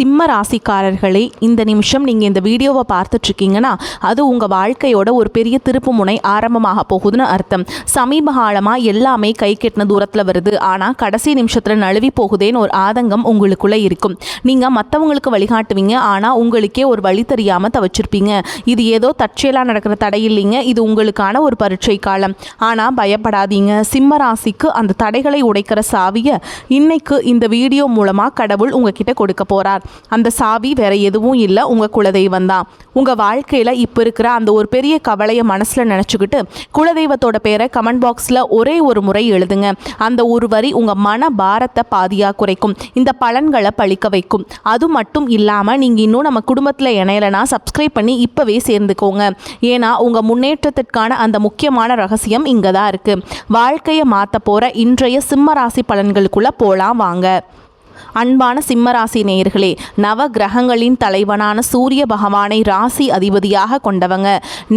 சிம்ம ராசிக்காரர்களே, இந்த நிமிஷம் நீங்கள் இந்த வீடியோவை பார்த்துட்ருக்கீங்கன்னா அது உங்கள் வாழ்க்கையோட ஒரு பெரிய திருப்பு முனை ஆரம்பமாக போகுதுன்னு அர்த்தம். சமீப காலமாக எல்லாமே கை கெட்டின தூரத்தில் வருது, ஆனால் கடைசி நிமிஷத்தில் நழுவி போகுதேன்னு ஒரு ஆதங்கம் உங்களுக்குள்ளே இருக்கும். நீங்கள் மற்றவங்களுக்கு வழிகாட்டுவீங்க, ஆனால் உங்களுக்கே ஒரு வழி தெரியாமல் தவிச்சிருப்பீங்க. இது ஏதோ தற்செயலாக நடக்கிற தடை இல்லைங்க, இது உங்களுக்கான ஒரு பரீட்சை காலம். ஆனால் பயப்படாதீங்க, சிம்ம ராசிக்கு அந்த தடைகளை உடைக்கிற சாவியை இன்னைக்கு இந்த வீடியோ மூலமாக கடவுள் உங்ககிட்ட கொடுக்க போகிறார். அந்த சாவி வேற எதுவும் இல்லை, உங்கள் குலதெய்வம் தான். உங்கள் வாழ்க்கையில் இப்போ இருக்கிற அந்த ஒரு பெரிய கவலையை மனசில் நினச்சிக்கிட்டு குலதெய்வத்தோட பேரை கமெண்ட் பாக்ஸில் ஒரே ஒரு முறை எழுதுங்க. அந்த ஒரு வரி உங்கள் மன பாரத்தை பாதியாக குறைக்கும், இந்த பலன்களை பழிக்க வைக்கும். அது மட்டும் இல்லாமல் நீங்கள் இன்னும் நம்ம குடும்பத்தில் இணையலைன்னா சப்ஸ்கிரைப் பண்ணி இப்போவே சேர்ந்துக்கோங்க. ஏன்னா உங்கள் முன்னேற்றத்திற்கான அந்த முக்கியமான ரகசியம் இங்கே தான் இருக்குது. வாழ்க்கையை மாற்ற போகிற இன்றைய சிம்ம ராசி பலன்களுக்குள்ளே போகலாம் வாங்க. அன்பான சிம்மராசி நேயர்களே, நவ கிரகங்களின் தலைவனான சூரிய பகவானை ராசி அதிபதியாக கொண்டவங்க.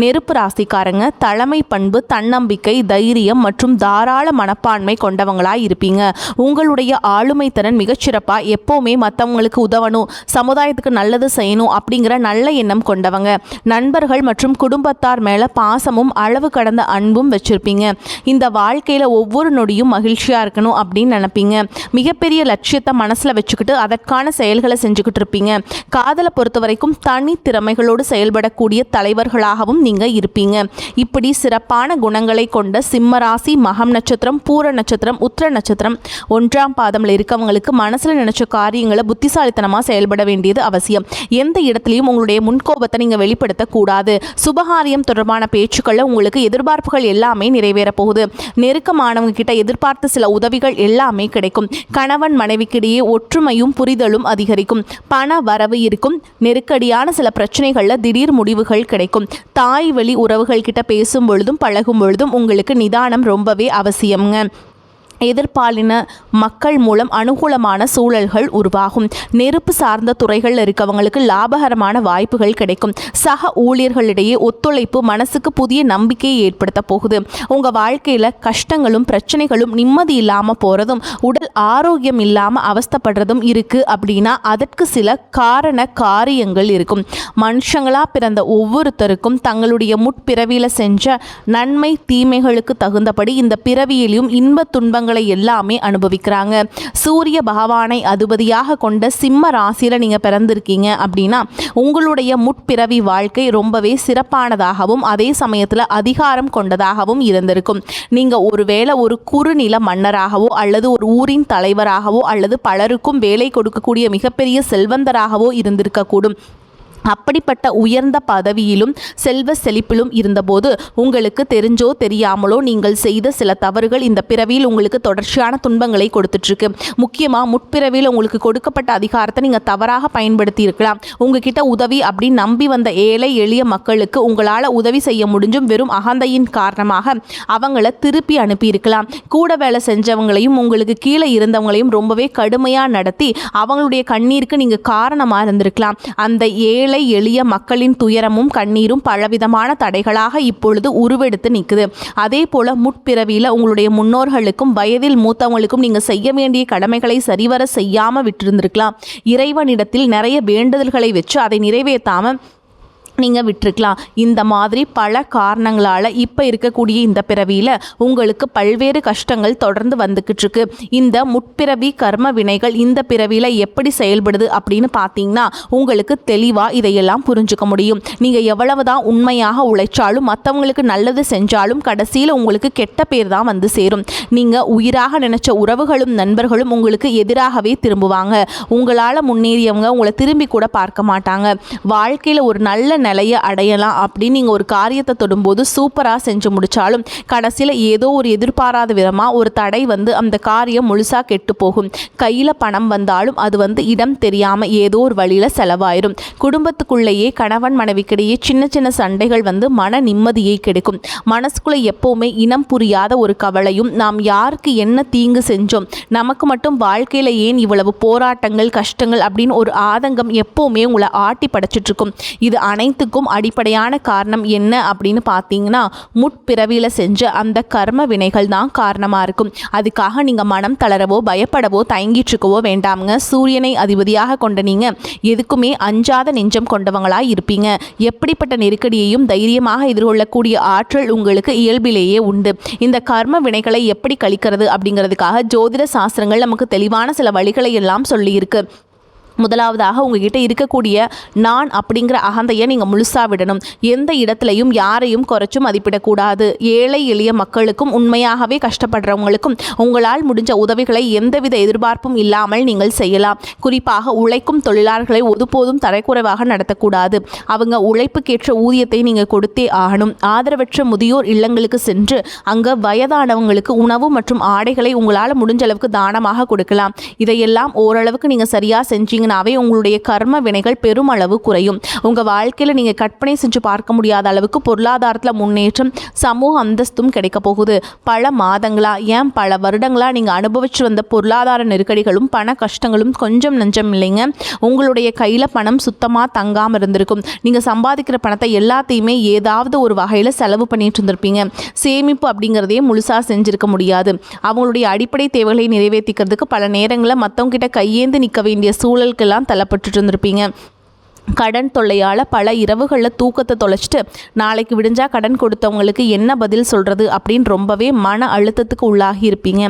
நெருப்பு ராசிக்காரங்க தலைமை பண்பு, தன்னம்பிக்கை, தைரியம் மற்றும் தாராள மனப்பான்மை கொண்டவங்களாக இருப்பீங்க. உங்களுடைய ஆளுமை திறன் மிகச்சிறப்பாக எப்போவுமே மற்றவங்களுக்கு உதவணும், சமுதாயத்துக்கு நல்லது செய்யணும் அப்படிங்கிற நல்ல எண்ணம் கொண்டவங்க. நண்பர்கள் மற்றும் குடும்பத்தார் மேலே பாசமும் அளவு கடந்த அன்பும் வச்சுருப்பீங்க. இந்த வாழ்க்கையில் ஒவ்வொரு நொடியும் மகிழ்ச்சியாக இருக்கணும் அப்படின்னு நினைப்பீங்க. மிகப்பெரிய லட்சியத்தை மனசில் வச்சுக்கிட்டு அதற்கான செயல்களை செஞ்சுக்கிட்டு இருப்பீங்க. காதலை பொறுத்த வரைக்கும் தனி திறமைகளோடு செயல்படக்கூடிய தலைவர்களாகவும் நீங்கள் இருப்பீங்க. இப்படி சிறப்பான குணங்களை கொண்ட சிம்ம ராசி மகம் நட்சத்திரம், பூர நட்சத்திரம், உத்திர நட்சத்திரம் 1ஆம் பாதமில் இருக்கவங்களுக்கு மனசில் நினைச்ச காரியங்களை புத்திசாலித்தனமாக செயல்பட வேண்டியது அவசியம். எந்த இடத்துலையும் உங்களுடைய முன்கோபத்தை நீங்கள் வெளிப்படுத்தக்கூடாது. சுபகாரியம் தொடர்பான பேச்சுக்களில் உங்களுக்கு எதிர்பார்ப்புகள் எல்லாமே நிறைவேற போகுது. நெருக்கமானவங்க கிட்ட எதிர்பார்த்த சில உதவிகள் எல்லாமே கிடைக்கும். கணவன் மனைவிக்கிடையே ஒற்றுமையும் புரிதலும் அதிகரிக்கும். பண வரவு இருக்கும். நெருக்கடியான சில பிரச்சனைகளில் திடீர் முடிவுகள் கிடைக்கும். தாய் வழி உறவுகள் கிட்ட பேசும் பொழுதும் பழகும் பொழுதும் உங்களுக்கு நிதானம் ரொம்பவே அவசியம்ங்க. எதிர்பாலின மக்கள் மூலம் அனுகூலமான சூழல்கள் உருவாகும். நெருப்பு சார்ந்த துறைகளில் இருக்கவங்களுக்கு லாபகரமான வாய்ப்புகள் கிடைக்கும். சக ஊழியர்களிடையே ஒத்துழைப்பு மனசுக்கு புதிய நம்பிக்கையை ஏற்படுத்த போகுது. உங்கள் வாழ்க்கையில் கஷ்டங்களும் பிரச்சனைகளும் நிம்மதி இல்லாமல் போகிறதும் உடல் ஆரோக்கியம் இல்லாமல் அவஸ்தைப்படுறதும் இருக்குது அப்படின்னா அதற்கு சில காரியங்கள் இருக்கும். மனுஷங்களாக பிறந்த ஒவ்வொருத்தருக்கும் தங்களுடைய முற்பிறவியில் செஞ்ச நன்மை தீமைகளுக்கு தகுந்தபடி இந்த பிறவியிலும் இன்ப துன்பங்கள் எல்லாமே அனுபவிக்கிறாங்க. சூரிய பகவானை அதிபதியாக கொண்ட சிம்ம ராசியில நீங்க பிறந்திருக்கீங்க அப்படின்னா உங்களுடைய முற்பிறவி வாழ்க்கை ரொம்பவே சிறப்பானதாகவும் அதே சமயத்தில் அதிகாரம் கொண்டதாகவும் இருந்திருக்கும். நீங்க ஒருவேளை ஒரு குறுநில மன்னராகவோ அல்லது ஒரு ஊரின் தலைவராகவோ அல்லது பலருக்கும் வேலை கொடுக்கக்கூடிய மிகப்பெரிய செல்வந்தராகவோ இருந்திருக்கக்கூடும். அப்படிப்பட்ட உயர்ந்த பதவியிலும் செல்வ செழிப்பிலும் இருந்தபோது உங்களுக்கு தெரிஞ்சோ தெரியாமலோ நீங்கள் செய்த சில தவறுகள் இந்த பிறவியில் உங்களுக்கு தொடர்ச்சியான துன்பங்களை கொடுத்துட்ருக்கு. முக்கியமாக முற்பிறவியில் உங்களுக்கு கொடுக்கப்பட்ட அதிகாரத்தை நீங்கள் தவறாக பயன்படுத்தி இருக்கலாம். உங்ககிட்ட உதவி அப்படின்னு நம்பி வந்த ஏழை எளிய மக்களுக்கு உங்களால் உதவி செய்ய முடிஞ்சும் வெறும் அகந்தையின் காரணமாக அவங்கள திருப்பி அனுப்பியிருக்கலாம். கூட வேலை செஞ்சவங்களையும் உங்களுக்கு கீழே இருந்தவங்களையும் ரொம்பவே கடுமையாக நடத்தி அவங்களுடைய கண்ணீருக்கு நீங்கள் காரணமாக இருந்திருக்கலாம். அந்த ஏழை எளிய மக்களின் துயரமும் கண்ணீரும் பலவிதமான தடைகளாக இப்பொழுது உருவெடுத்து நிற்குது. அதே போல முற்பிறவியில் உங்களுடைய முன்னோர்களுக்கும் வயதில் மூத்தவங்களுக்கும் நீங்க செய்ய வேண்டிய கடமைகளை சரிவர செய்யாம விட்டிருந்திருக்கலாம். இறைவனிடத்தில் நிறைய வேண்டுதல்களை வச்சு அதை நிறைவேற்றாம நீங்கள் விட்டுருக்கலாம். இந்த மாதிரி பல காரணங்களால் இப்போ இருக்கக்கூடிய இந்த பிறவியில் உங்களுக்கு பல்வேறு கஷ்டங்கள் தொடர்ந்து வந்துக்கிட்டு இருக்கு. இந்த முற்பிறவி கர்ம வினைகள் இந்த பிறவியில் எப்படி செயல்படுது அப்படின்னு பார்த்தீங்கன்னா உங்களுக்கு தெளிவாக இதையெல்லாம் புரிஞ்சுக்க முடியும். நீங்கள் எவ்வளவுதான் உண்மையாக உழைச்சாலும் மற்றவங்களுக்கு நல்லது செஞ்சாலும் கடைசியில் உங்களுக்கு கெட்ட பேர் தான் வந்து சேரும். நீங்கள் உயிராக நினைச்ச உறவுகளும் நண்பர்களும் உங்களுக்கு எதிராகவே திரும்புவாங்க. உங்களால் முன்னேறியவங்க உங்களை திரும்பி கூட பார்க்க மாட்டாங்க. வாழ்க்கையில் ஒரு நல்ல நிலையை அடையலாம் அப்படின்னு நீங்கள் ஒரு காரியத்தை தொடும்போது சூப்பராக செஞ்சு முடித்தாலும் கடைசியில் ஏதோ ஒரு எதிர்பாராத விதமாக ஒரு தடை வந்து அந்த காரியம் முழுசாக கெட்டு போகும். கையில் பணம் வந்தாலும் அது இடம் தெரியாமல் ஏதோ ஒரு வழியில் செலவாயிரும். குடும்பத்துக்குள்ளேயே கணவன் மனைவிக்கிடையே சின்ன சின்ன சண்டைகள் மன நிம்மதியை கெடுக்கும். மனசுக்குள்ளே எப்போவுமே இனம் புரியாத ஒரு கவலையும் நாம் யாருக்கு என்ன தீங்கு செஞ்சோம், நமக்கு மட்டும் வாழ்க்கையில் ஏன் இவ்வளவு போராட்டங்கள் கஷ்டங்கள் அப்படின்னு ஒரு ஆதங்கம் எப்போவுமே உங்களை ஆட்டி படைச்சிட்ருக்கும். இது அனைத்து அனைத்துக்கும் அடிப்படையான காரணம் என்ன அப்படின்னு பார்த்தீங்கன்னா, முற்பிறவியில் செஞ்ச அந்த கர்ம வினைகள் தான் காரணமாக இருக்கும். அதுக்காக நீங்கள் மனம் தளரவோ பயப்படவோ தயங்கிட்டுருக்கவோ வேண்டாமுங்க. சூரியனை அதிபதியாக கொண்ட நீங்கள் எதுக்குமே அஞ்சாத நெஞ்சம் கொண்டவங்களாக இருப்பீங்க. எப்படிப்பட்ட நெருக்கடியையும் தைரியமாக எதிர்கொள்ளக்கூடிய ஆற்றல் உங்களுக்கு இயல்பிலேயே உண்டு. இந்த கர்ம வினைகளை எப்படி கழிக்கிறது அப்படிங்கிறதுக்காக ஜோதிட சாஸ்திரங்கள் நமக்கு தெளிவான சில வழிகளை எல்லாம் சொல்லியிருக்கு. முதலாவதாக உங்ககிட்ட இருக்கக்கூடிய நான் அப்படிங்கிற அகந்தையை நீங்கள் முழுசாக விடணும். எந்த இடத்துலையும் யாரையும் குறைச்சும் மதிப்பிடக்கூடாது. ஏழை எளிய மக்களுக்கும் உண்மையாகவே கஷ்டப்படுறவங்களுக்கும் உங்களால் முடிஞ்ச உதவிகளை எந்தவித எதிர்பார்ப்பும் இல்லாமல் நீங்கள் செய்யலாம். குறிப்பாக உழைக்கும் தொழிலாளர்களை ஒருபோதும் தரைக்குறைவாக நடத்தக்கூடாது. அவங்க உழைப்புக்கேற்ற ஊதியத்தை நீங்கள் கொடுத்தே ஆகணும். ஆதரவற்ற முதியோர் இல்லங்களுக்கு சென்று அங்கே வயதானவங்களுக்கு உணவு மற்றும் ஆடைகளை உங்களால் முடிஞ்ச அளவுக்கு தானமாக கொடுக்கலாம். இதையெல்லாம் ஓரளவுக்கு நீங்கள் சரியாக செஞ்சீங்க உங்களுடைய கர்ம வினைகள் பெருமளவு குறையும். உங்க வாழ்க்கையில நீங்க கற்பனை செஞ்சு பார்க்க முடியாத அளவுக்கு பொருளாதாரத்துல முன்னேற்றம், சமூக அந்தஸ்தும் கிடைக்க போகுது. பல மாதங்களா ஏன் பல வருடங்களா நீங்க அனுபவிச்சு வந்த பொருளாதார நெருக்கடிகளும் பண கஷ்டங்களும் கொஞ்சம் நஞ்சம் இல்லைங்க. உங்களுடைய கையில பணம் சுத்தமா தங்காம இருந்திருக்கும். நீங்க சம்பாதிக்கிற பணத்தை எல்லாத்தையுமே ஏதாவது ஒரு வகையில செலவு பண்ணிட்டு இருந்திருப்பீங்க. சேமிப்பு அப்படிங்கிறதையே முழுசா செஞ்சிருக்க முடியாது. அவங்களுடைய அடிப்படை தேவைகளை நிறைவேற்றிக்கிறதுக்கு பல நேரங்களில் மற்றவங்க கிட்ட கையேந்து நிற்க வேண்டிய சூழல் எல்லாம் தள்ளப்பட்டு இருந்திருப்பீங்க. கடன் தொல்லையால் பல இரவுகளில் தூக்கத்தை தொலைச்சிட்டு நாளைக்கு விடிஞ்சா கடன் கொடுத்தவங்களுக்கு என்ன பதில் சொல்கிறது அப்படின்னு ரொம்பவே மன அழுத்தத்துக்கு உள்ளாகி இருப்பீங்க.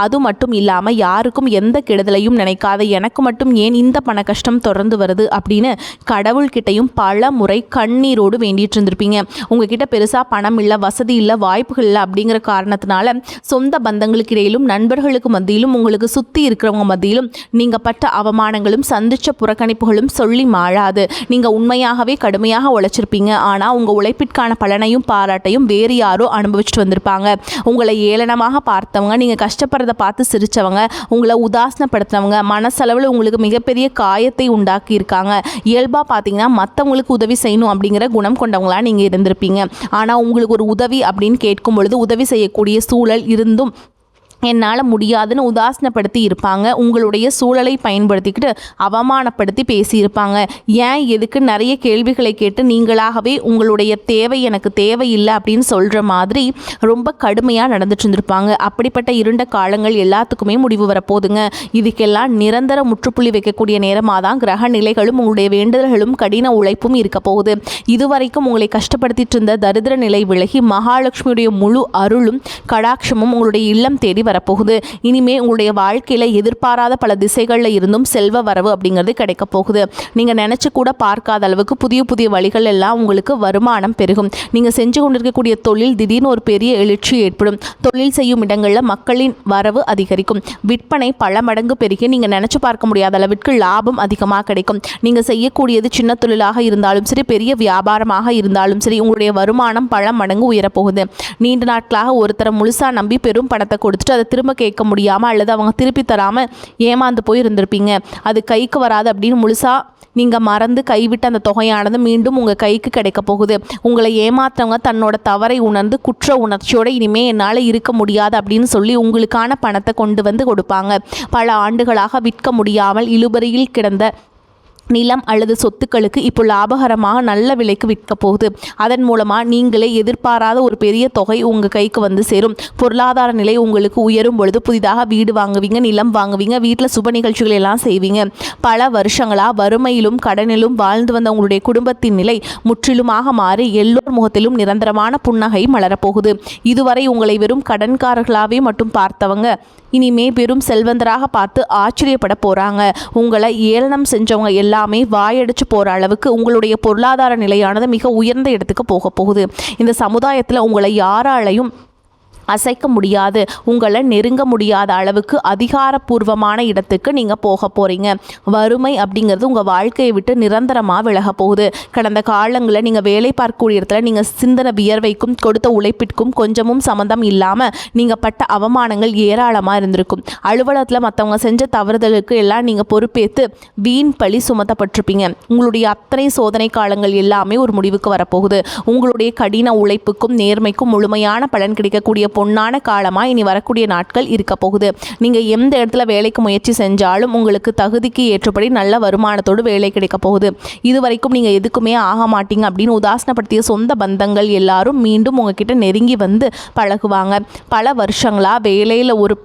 அது மட்டும் இல்லாமல் யாருக்கும் எந்த கெடுதலையும் நினைக்காத எனக்கு மட்டும் ஏன் இந்த பண கஷ்டம் தொடர்ந்து வருது அப்படின்னு கடவுள்கிட்டையும் பல முறை கண்ணீரோடு வேண்டிட்டு இருந்திருப்பீங்க. உங்ககிட்ட பெருசாக பணம் இல்லை, வசதி இல்லை, வாய்ப்புகள் இல்லை அப்படிங்கிற காரணத்தினால சொந்த பந்தங்களுக்கு இடையிலும் நண்பர்களுக்கு மத்தியிலும் உங்களுக்கு சுற்றி இருக்கிறவங்க மத்தியிலும் நீங்கள் பட்ட அவமானங்களும் சந்தித்த புறக்கணிப்புகளும் சொல்லி மாளாது. நீங்கள் உண்மையாகவே கடுமையாக உழைச்சிருப்பீங்க. ஆனால் உங்கள் உழைப்பிற்கான பலனையும் பாராட்டையும் வேறு யாரோ அனுபவிச்சுட்டு வந்திருப்பாங்க. உங்களை ஏளனமாக பார்த்தவங்க, நீங்கள் கஷ்டப்படுறதை பார்த்து சிரித்தவங்க, உங்களை உதாசனப்படுத்தினவங்க, மனசளவில் உங்களுக்கு மிகப்பெரிய காயத்தை உண்டாக்கி இருக்காங்க. இயல்பாக பார்த்தீங்கன்னா மற்றவங்களுக்கு உதவி செய்யணும் அப்படிங்கிற குணம் கொண்டவங்களாக நீங்கள் இருந்திருப்பீங்க. ஆனால் உங்களுக்கு ஒரு உதவி அப்படின்னு கேட்கும் பொழுது உதவி செய்யக்கூடிய சூழல் இருந்தும் என்னால் முடியாதுன்னு உதாசனப்படுத்தி இருப்பாங்க. உங்களுடைய சூழலை பயன்படுத்திக்கிட்டு அவமானப்படுத்தி பேசியிருப்பாங்க. ஏன் எதுக்கு நிறைய கேள்விகளை கேட்டு நீங்களாகவே உங்களுடைய தேவை எனக்கு தேவையில்லை அப்படின்னு சொல்கிற மாதிரி ரொம்ப கடுமையாக நடந்துட்டு இருந்திருப்பாங்க. அப்படிப்பட்ட இருண்ட காலங்கள் எல்லாத்துக்குமே முடிவு வரப்போகுதுங்க. இதுக்கெல்லாம் நிரந்தர முற்றுப்புள்ளி வைக்கக்கூடிய நேரமாக தான் கிரக நிலைகளும் உங்களுடைய வேண்டுதல்களும் கடின உழைப்பும் இருக்க போகுது. இதுவரைக்கும் உங்களை கஷ்டப்படுத்திட்டு இருந்த தரித்திர நிலை விலகி மகாலட்சுமியுடைய முழு அருளும் கடாட்சமும் உங்களுடைய இல்லம் தேடி வரப்போகுது. இனிமே உங்களுடைய வாழ்க்கையில எதிர்பாராத பல திசைகளில் இருந்தும் செல்வ வரவு அப்படிங்கிறது கிடைக்க போகுது. நீங்க நினைச்சு கூட பார்க்காத அளவுக்கு புதிய புதிய வழிகள் எல்லாம் உங்களுக்கு வருமானம் பெருகும். நீங்க செஞ்சு கொண்டிருக்கக்கூடிய தொழில் திடீர்னு ஒரு பெரிய எழுச்சி ஏற்படும். தொழில் செய்யும் இடங்கள்ல மக்களின் வரவு அதிகரிக்கும். விற்பனை பல மடங்கு பெருகி நீங்க நினைச்சு பார்க்க முடியாத அளவிற்கு லாபம் அதிகமாக கிடைக்கும். நீங்க செய்யக்கூடியது சின்ன தொழிலாக இருந்தாலும் சரி, பெரிய வியாபாரமாக இருந்தாலும் சரி, உங்களுடைய வருமானம் பல மடங்கு உயரப்போகுது. நீண்ட நாட்களாக ஒருத்தரை முழுசா நம்பி பெரும் பணத்தை கொடுத்துட்டு அதை திரும்ப கேட்க முடியாமல் அல்லது அவங்க திருப்பி தராமல் ஏமாந்து போய் இருந்திருப்பீங்க. அது கைக்கு வராது அப்படின்னு முழுசாக நீங்கள் மறந்து கைவிட்ட அந்த தொகையானது மீண்டும் உங்கள் கைக்கு கிடைக்க போகுது. உங்களை ஏமாற்றவங்க தன்னோட தவறை உணர்ந்து குற்ற உணர்ச்சியோடு இனிமேல் என்னால் இருக்க முடியாது அப்படின்னு சொல்லி உங்களுக்கான பணத்தை கொண்டு வந்து கொடுப்பாங்க. பல ஆண்டுகளாக விற்க முடியாமல் இழுபறியில் கிடந்த நிலம் அல்லது சொத்துக்களுக்கு இப்போ லாபகரமாக நல்ல விலைக்கு விற்க போகுது. அதன் மூலமாக நீங்களே எதிர்பாராத ஒரு பெரிய தொகை உங்கள் கைக்கு வந்து சேரும். பொருளாதார நிலை உங்களுக்கு உயரும் பொழுது புதிதாக வீடு வாங்குவீங்க, நிலம் வாங்குவீங்க, வீட்டில் சுப நிகழ்ச்சிகள் எல்லாம் செய்வீங்க. பல வருஷங்களாக வறுமையிலும் கடனிலும் வாழ்ந்து வந்த உங்களுடைய குடும்பத்தின் நிலை முற்றிலுமாக மாறி எல்லோர் முகத்திலும் நிரந்தரமான புன்னகை மலரப்போகுது. இதுவரை உங்களை வெறும் கடன்காரர்களாகவே மட்டும் பார்த்தவங்க இனிமே பெரும் செல்வந்தராக பார்த்து ஆச்சரியப்பட போகிறாங்க. உங்களை ஏளனம் செஞ்சவங்க எல்லாமே வாயடிச்சு போகிற அளவுக்கு உங்களுடைய பொருளாதார நிலையானது மிக உயர்ந்த இடத்துக்கு போக போகுது. இந்த சமுதாயத்தில் உங்களை யாராலையும் அசைக்க முடியாது, உங்களை நெருங்க முடியாத அளவுக்கு அதிகாரப்பூர்வமான இடத்துக்கு நீங்கள் போக போகிறீங்க. வறுமை அப்படிங்கிறது உங்கள் வாழ்க்கையை விட்டு நிரந்தரமாக விலக போகுது. கடந்த காலங்களில் நீங்கள் வேலை பார்க்கக்கூடிய இடத்துல நீங்கள் சிந்தன வியர்வைக்கும் கொடுத்த உழைப்பிற்கும் கொஞ்சமும் சம்மந்தம் இல்லாமல் நீங்கள் பட்ட அவமானங்கள் ஏராளமாக இருந்திருக்கும். அலுவலகத்தில் மற்றவங்க செஞ்ச தவறுதலுக்கு எல்லாம் நீங்கள் பொறுப்பேற்று வீண் பழி சுமத்தப்பட்டிருப்பீங்க. உங்களுடைய அத்தனை சோதனை காலங்கள் எல்லாமே ஒரு முடிவுக்கு வரப்போகுது. உங்களுடைய கடின உழைப்புக்கும் நேர்மைக்கும் முழுமையான பலன் கிடைக்கக்கூடிய பொன்னான காலமாக இனி வரக்கூடிய நாட்கள் இருக்க போகுது. நீங்கள் எந்த இடத்துல வேலைக்கு முயற்சி செஞ்சாலும் உங்களுக்கு தகுதிக்கு ஏற்றபடி நல்ல வருமானத்தோடு வேலை கிடைக்க போகுது. இதுவரைக்கும் நீங்கள் எதுக்குமே ஆக மாட்டீங்க அப்படின்னு உதாசனப்படுத்திய சொந்த பந்தங்கள் எல்லாரும் மீண்டும் உங்ககிட்ட நெருங்கி வந்து பழகுவாங்க. பல வருஷங்களாக வேலையில் ஒரு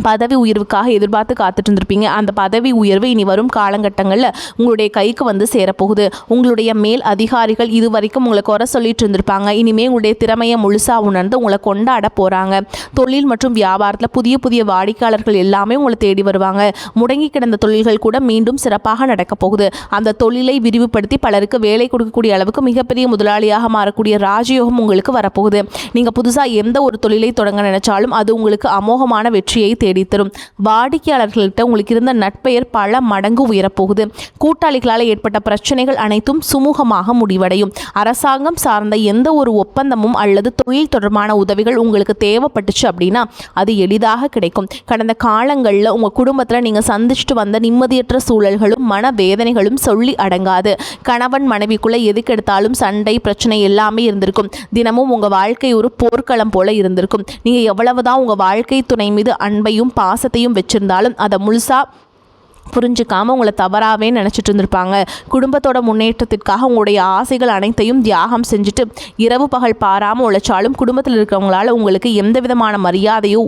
பதவி உயர்வுக்காக எதிர்பார்த்து காத்துட்டு இருந்திருப்பீங்க. அந்த பதவி உயர்வு இனி வரும் காலகட்டங்களில் உங்களுடைய கைக்கு வந்து சேரப்போகுது. உங்களுடைய மேல் அதிகாரிகள் இதுவரைக்கும் உங்களை குறை சொல்லிட்டு இருந்திருப்பாங்க. இனிமேல் உங்களுடைய திறமையை முழுசாக உணர்ந்து உங்களை கொண்டாட போகிறாங்க. தொழில் மற்றும் வியாபாரத்தில் புதிய புதிய வாடிக்கையாளர்கள் எல்லாமே உங்களை தேடி வருவாங்க. முடங்கி கிடந்த தொழில்கள் கூட மீண்டும் சிறப்பாக நடக்க போகுது. அந்த தொழிலை விரிவுபடுத்தி பலருக்கு வேலை கொடுக்கக்கூடிய அளவுக்கு மிகப்பெரிய முதலாளியாக மாறக்கூடிய ராஜயோகம் உங்களுக்கு வரப்போகுது. நீங்கள் புதுசாக எந்த ஒரு தொழிலை தொடங்க நினைச்சாலும் அது உங்களுக்கு அமோகமான வெற்றியை தேடித்தரும். வாடிக்கையாளர்கள்ட்ட உங்களுக்கு இருந்த நட்பெயர் பல மடங்கு உயரப்போகுது. கூட்டாளிகளால் ஏற்பட்ட பிரச்சனைகள் அனைத்தும் சுமூகமாக முடிவடையும். அரசாங்கம் சார்ந்த எந்த ஒரு ஒப்பந்தமும் அல்லது தொழில் தொடர்பான உதவிகள் உங்களுக்கு தேவைப்பட்டுச்சு அப்படின்னா அது எளிதாக கிடைக்கும். கடந்த காலங்களில் உங்கள் குடும்பத்தில் நீங்கள் சந்திச்சுட்டு வந்த நிம்மதியற்ற சூழல்களும் மனவேதனைகளும் சொல்லி அடங்காது. கணவன் மனைவிக்குள்ளே எதுக்கெடுத்தாலும் சண்டை பிரச்சனை எல்லாமே இருந்திருக்கும். தினமும் உங்கள் வாழ்க்கை ஒரு போர்க்களம் போல இருந்திருக்கும். நீங்கள் எவ்வளவுதான் உங்கள் வாழ்க்கை துணை மீது அன்பையும் பாசத்தையும் வச்சிருந்தாலும் அதை முழுசா புரிஞ்சுக்காமல் உங்களை தவறாகவே நினச்சிட்டு இருந்திருப்பாங்க. குடும்பத்தோட முன்னேற்றத்திற்காக உங்களுடைய ஆசைகள் அனைத்தையும் தியாகம் செஞ்சுட்டு இரவு பகல் பாராமல் உழைச்சாலும் குடும்பத்தில் இருக்கிறவங்களால உங்களுக்கு எந்த விதமான மரியாதையோ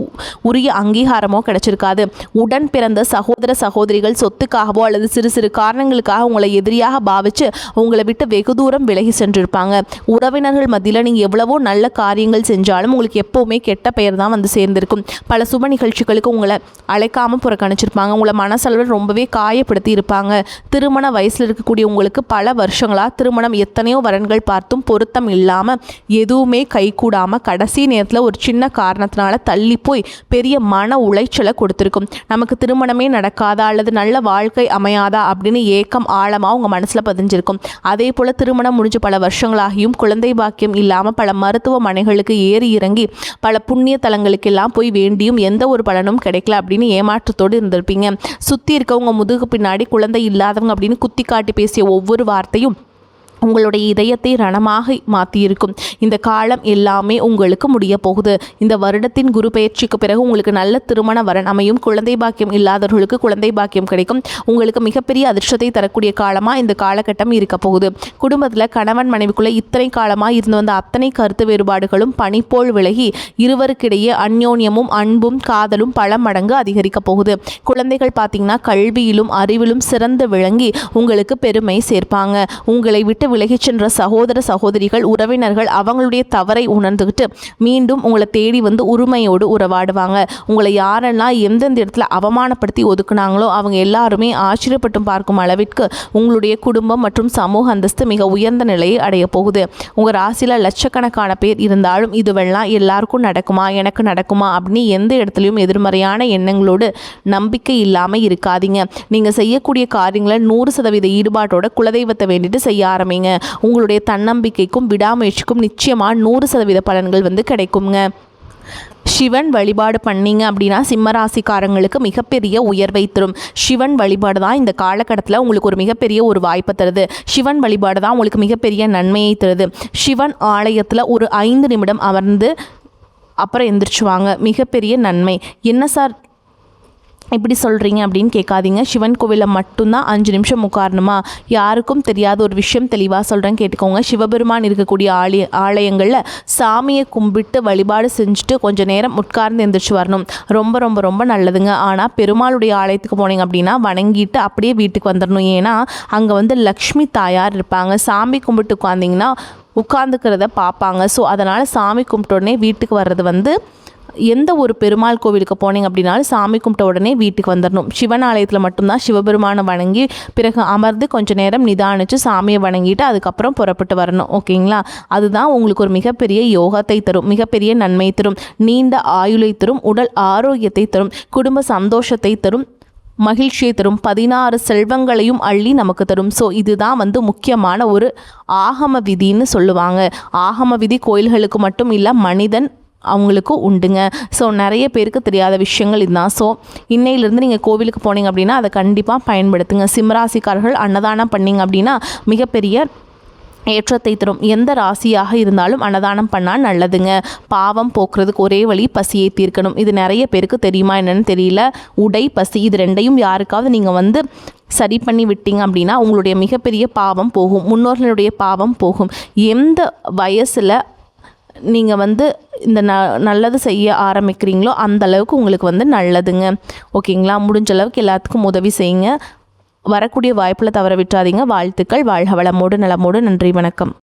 உரிய அங்கீகாரமோ கிடைச்சிருக்காது. உடன் பிறந்த சகோதர சகோதரிகள் சொத்துக்காகவோ அல்லது சிறு சிறு காரணங்களுக்காக உங்களை எதிரியாக பாவித்து உங்களை விட்டு வெகு தூரம் விலகி சென்றிருப்பாங்க. உறவினர்கள் மத்தியில் நீங்கள் எவ்வளவோ நல்ல காரியங்கள் செஞ்சாலும் உங்களுக்கு எப்போவுமே கெட்ட பெயர் தான் வந்து சேர்ந்திருக்கும். பல சுப நிகழ்ச்சிகளுக்கு உங்களை அழைக்காமல் புறக்கணிச்சிருப்பாங்க. உங்களை மனசளவில் ரொம்பவே காயப்படுத்தி இருப்பாங்க. திருமண வயசில் இருக்கக்கூடிய உங்களுக்கு பல வருஷங்களா திருமணம் எத்தனையோ வரன்கள் பார்த்தும் பொருத்தம் இல்லாமல் எதுவுமே கைகூடாமல் கடைசி நேரத்தில் ஒரு சின்ன காரணத்தினால தள்ளி போய் பெரிய மன உளைச்சலை கொடுத்துருக்கும். நமக்கு திருமணமே நடக்காதா அல்லது நல்ல வாழ்க்கை அமையாதா அப்படின்னு ஏக்கம் ஆழமாக உங்கள் மனசில் பதிஞ்சிருக்கும். அதே போல் திருமணம் முடிஞ்சு பல வருஷங்களாகியும் குழந்தை பாக்கியம் இல்லாமல் பல மருத்துவமனைகளுக்கு ஏறி இறங்கி பல புண்ணிய தலங்களுக்கெல்லாம் போய் வேண்டியும் எந்த ஒரு பலனும் கிடைக்கல அப்படின்னு ஏமாற்றத்தோடு இருந்திருப்பீங்க. சுற்றி இருக்கவங்க முதுகு பின்னாடி குழந்தை இல்லாதவங்க அப்படின்னு குத்தி காட்டி பேசிய ஒவ்வொரு வார்த்தையும் உங்களுடைய இதயத்தை ரணமாக மாற்றியிருக்கும். இந்த காலம் எல்லாமே உங்களுக்கு முடிய போகுது. இந்த வருடத்தின் குரு பயிற்சிக்கு பிறகு உங்களுக்கு நல்ல திருமண வரன் அமையும். குழந்தை பாக்கியம் இல்லாதவர்களுக்கு குழந்தை பாக்கியம் கிடைக்கும். உங்களுக்கு மிகப்பெரிய அதிர்ஷ்டத்தை தரக்கூடிய காலமாக இந்த காலகட்டம் இருக்க போகுது. குடும்பத்தில் கணவன் மனைவிக்குள்ளே இத்தனை காலமாக இருந்து வந்த அத்தனை கருத்து வேறுபாடுகளும் பனிப்போல் விலகி இருவருக்கிடையே அந்யோன்யமும் அன்பும் காதலும் பல மடங்கு அதிகரிக்க போகுது. குழந்தைகள் பார்த்தீங்கன்னா கல்வியிலும் அறிவிலும் சிறந்து விளங்கி உங்களுக்கு பெருமை சேர்ப்பாங்க. உங்களை விட்டு விலகி சென்ற சகோதர சகோதரிகள் உறவினர்கள் அவங்களுடைய தவறை உணர்ந்துகிட்டு மீண்டும் உங்களை தேடி வந்து உரிமையோடு உறவாடுவாங்க. உங்களை யாரெல்லாம் எந்தெந்த இடத்துல அவமானப்படுத்தி ஒதுக்குனாங்களோ அவங்க எல்லாருமே ஆச்சரியப்பட்டும் பார்க்கும் அளவிற்கு உங்களுடைய குடும்பம் மற்றும் சமூக அந்தஸ்து மிக உயர்ந்த நிலையை அடைய போகுது. உங்கள் ராசியில் லட்சக்கணக்கான பேர் இருந்தாலும் இதுவெல்லாம் எல்லாருக்கும் நடக்குமா எனக்கு நடக்குமா அப்படின்னு எந்த இடத்துலையும் எதிர்மறையான எண்ணங்களோடு நம்பிக்கை இல்லாமல் இருக்காதீங்க. நீங்கள் செய்யக்கூடிய காரியங்களை 100% ஈடுபாட்டோட குலதெய்வத்தை வேண்டிட்டு செய்ய ஆரம்பிங்க. உங்களுடைய தன்னம்பிக்கைக்கும் விடாமுயற்சிக்கும் நிச்சயமாக 100% பலன்கள் வந்து கிடைக்குங்க. சிவன் வழிபாடு பண்ணிங்க அப்படின்னா சிம்மராசிக்காரங்களுக்கு மிகப்பெரிய உயர்வை தரும். சிவன் வழிபாடு தான் இந்த காலகட்டத்தில் உங்களுக்கு ஒரு மிகப்பெரிய ஒரு வாய்ப்பை தருது. சிவன் வழிபாடு தான் உங்களுக்கு மிகப்பெரிய நன்மையை தருது. சிவன் ஆலயத்தில் ஒரு 5 நிமிடம் அமர்ந்து அப்புறம் எந்திரிச்சுவாங்க. மிகப்பெரிய நன்மை. என்ன சார் இப்படி சொல்கிறீங்க அப்படின்னு கேட்காதீங்க. சிவன் கோவிலில் மட்டும்தான் 5 நிமிஷம் உட்காரணுமா? யாருக்கும் தெரியாத ஒரு விஷயம் தெளிவாக சொல்கிறேன்னு கேட்டுக்கோங்க. சிவபெருமான் இருக்கக்கூடிய ஆலயங்களில் சாமியை கும்பிட்டு வழிபாடு செஞ்சுட்டு கொஞ்சம் நேரம் உட்கார்ந்து எந்திரிச்சு வரணும். ரொம்ப ரொம்ப ரொம்ப நல்லதுங்க. ஆனால் பெருமாளுடைய ஆலயத்துக்கு போனீங்க அப்படின்னா வணங்கிட்டு அப்படியே வீட்டுக்கு வந்துடணும். ஏன்னா அங்கே வந்து லக்ஷ்மி தாயார் இருப்பாங்க. சாமி கும்பிட்டு உட்காந்திங்கன்னா உட்காந்துக்கிறத பார்ப்பாங்க. ஸோ அதனால் சாமி கும்பிட்ட உடனே வீட்டுக்கு வர்றது வந்து எந்த ஒரு பெருமாள் கோவிலுக்கு போனீங்க அப்படின்னாலும் சாமி கும்பிட்ட உடனே வீட்டுக்கு வந்துடணும். சிவன் ஆலயத்தில் மட்டும்தான் சிவபெருமானை வணங்கி பிறகு அமர்ந்து கொஞ்சம் நேரம் நிதானித்து சாமியை வணங்கிட்டு அதுக்கப்புறம் புறப்பட்டு வரணும். ஓகேங்களா? அதுதான் உங்களுக்கு ஒரு மிகப்பெரிய யோகத்தை தரும், மிகப்பெரிய நன்மை தரும், நீண்ட ஆயுளை தரும், உடல் ஆரோக்கியத்தை தரும், குடும்ப சந்தோஷத்தை தரும், மகிழ்ச்சியை தரும், 16 செல்வங்களையும் அள்ளி நமக்கு தரும். ஸோ இதுதான் வந்து முக்கியமான ஒரு ஆகம விதின்னு சொல்லுவாங்க. ஆகம விதி கோயில்களுக்கு மட்டும் இல்லை, மனிதன் அவங்களுக்கு உண்டுங்க. ஸோ நிறைய பேருக்கு தெரியாத விஷயங்கள் இதுதான். ஸோ இன்னையிலேருந்து நீங்கள் கோவிலுக்கு போனீங்க அப்படின்னா அதை கண்டிப்பாக பயன்படுத்துங்க. சிம்மராசிக்காரர்கள் அன்னதானம் பண்ணிங்க அப்படின்னா மிகப்பெரிய ஏற்றத்தை தரும். எந்த ராசியாக இருந்தாலும் அன்னதானம் பண்ணால் நல்லதுங்க. பாவம் போக்குறதுக்கு ஒரே வழி பசியை தீர்க்கணும். இது நிறைய பேருக்கு தெரியுமா என்னன்னு தெரியல. உடை, பசி இது ரெண்டையும் யாருக்காவது நீங்கள் சரி பண்ணி விட்டீங்க அப்படின்னா உங்களுடைய மிகப்பெரிய பாவம் போகும். முன்னோர்களுடைய பாவம் போகும். எந்த வயசில் நீங்கள் இந்த நல்லது செய்ய ஆரம்பிக்கிறீங்களோ அந்த அளவுக்கு உங்களுக்கு நல்லதுங்க. ஓகேங்களா? முடிஞ்ச அளவுக்கு எல்லாத்துக்கும் உதவி செய்யுங்க. வரக்கூடிய வாய்ப்பில் தவற விட்டுறாதீங்க. வாழ்த்துக்கள். வாழ்க வளமோடு நலமோடு. நன்றி, வணக்கம்.